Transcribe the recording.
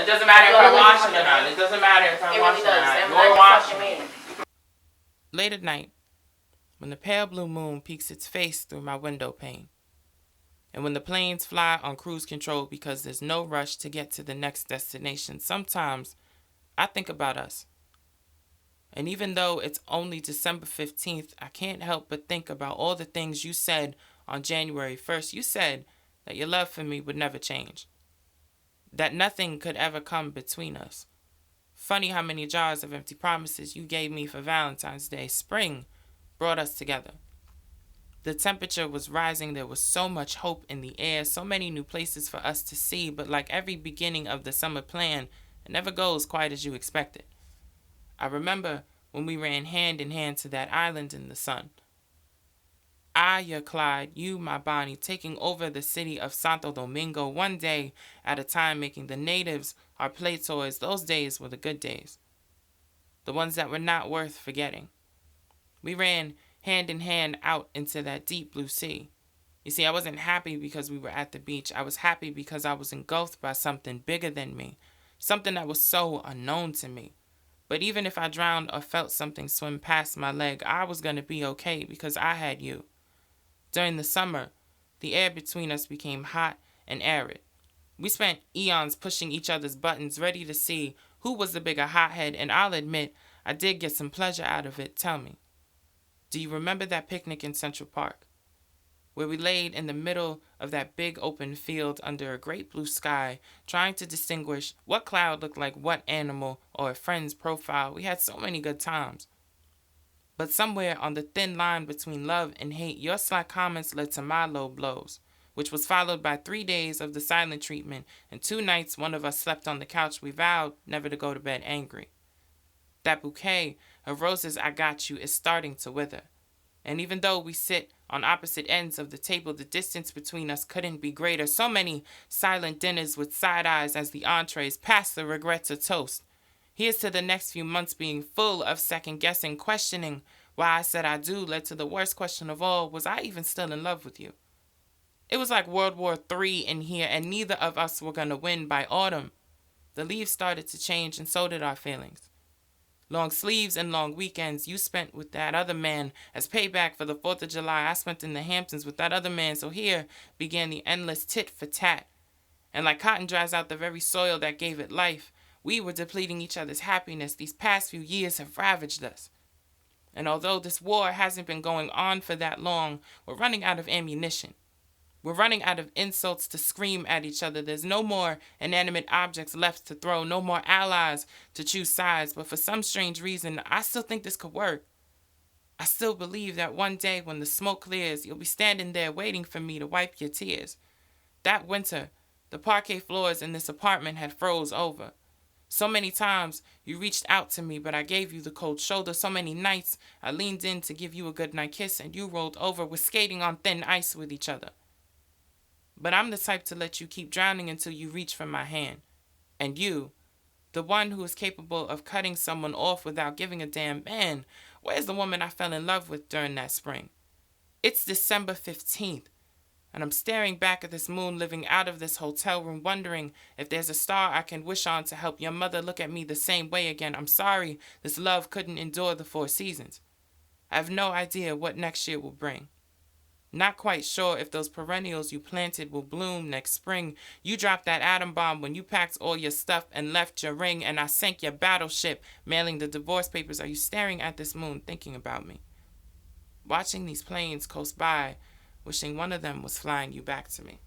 It doesn't matter if I wash it or not. It doesn't matter if I wash it or not. You're washing it. Late at night, when the pale blue moon peeks its face through my window pane, and when the planes fly on cruise control because there's no rush to get to the next destination, sometimes I think about us. And even though it's only December 15th, I can't help but think about all the things you said on January 1st. You said that your love for me would never change, that nothing could ever come between us. Funny how many jars of empty promises you gave me for Valentine's Day. Spring brought us together. The temperature was rising. There was so much hope in the air, so many new places for us to see, but like every beginning of the summer plan, it never goes quite as you expected. I remember when we ran hand in hand to that island in the sun. I, your Clyde, you, my Bonnie, taking over the city of Santo Domingo one day at a time, making the natives our play toys. Those days were the good days, the ones that were not worth forgetting. We ran hand in hand out into that deep blue sea. You see, I wasn't happy because we were at the beach. I was happy because I was engulfed by something bigger than me, something that was so unknown to me. But even if I drowned or felt something swim past my leg, I was going to be okay because I had you. During the summer, the air between us became hot and arid. We spent eons pushing each other's buttons, ready to see who was the bigger hothead, and I'll admit, I did get some pleasure out of it. Tell me, do you remember that picnic in Central Park, where we laid in the middle of that big open field under a great blue sky, trying to distinguish what cloud looked like what animal or a friend's profile? We had so many good times. But somewhere on the thin line between love and hate, your sly comments led to my low blows, which was followed by 3 days of the silent treatment and 2 nights one of us slept on the couch. We vowed never to go to bed angry. That bouquet of roses I got you is starting to wither. And even though we sit on opposite ends of the table, the distance between us couldn't be greater. So many silent dinners with side eyes as the entrees pass the regret to toast. Here's to the next few months being full of second guessing, questioning why I said I do led to the worst question of all. Was I even still in love with you? It was like World War III in here, and neither of us were going to win. By autumn, the leaves started to change, and so did our feelings. Long sleeves and long weekends you spent with that other man as payback for the 4th of July I spent in the Hamptons with that other man. So here began the endless tit for tat. And like cotton dries out the very soil that gave it life, we were depleting each other's happiness. These past few years have ravaged us. And although this war hasn't been going on for that long, we're running out of ammunition. We're running out of insults to scream at each other. There's no more inanimate objects left to throw, no more allies to choose sides. But for some strange reason, I still think this could work. I still believe that one day when the smoke clears, you'll be standing there waiting for me to wipe your tears. That winter, the parquet floors in this apartment had froze over. So many times you reached out to me, but I gave you the cold shoulder. So many nights I leaned in to give you a goodnight kiss, and you rolled over. We're skating on thin ice with each other. But I'm the type to let you keep drowning until you reach for my hand. And you, the one who is capable of cutting someone off without giving a damn, man, where's the woman I fell in love with during that spring? It's December 15th, and I'm staring back at this moon living out of this hotel room, wondering if there's a star I can wish on to help your mother look at me the same way again. I'm sorry this love couldn't endure the 4 seasons. I have no idea what next year will bring. Not quite sure if those perennials you planted will bloom next spring. You dropped that atom bomb when you packed all your stuff and left your ring, and I sank your battleship, mailing the divorce papers. Are you staring at this moon thinking about me? Watching these planes coast by, wishing one of them was flying you back to me.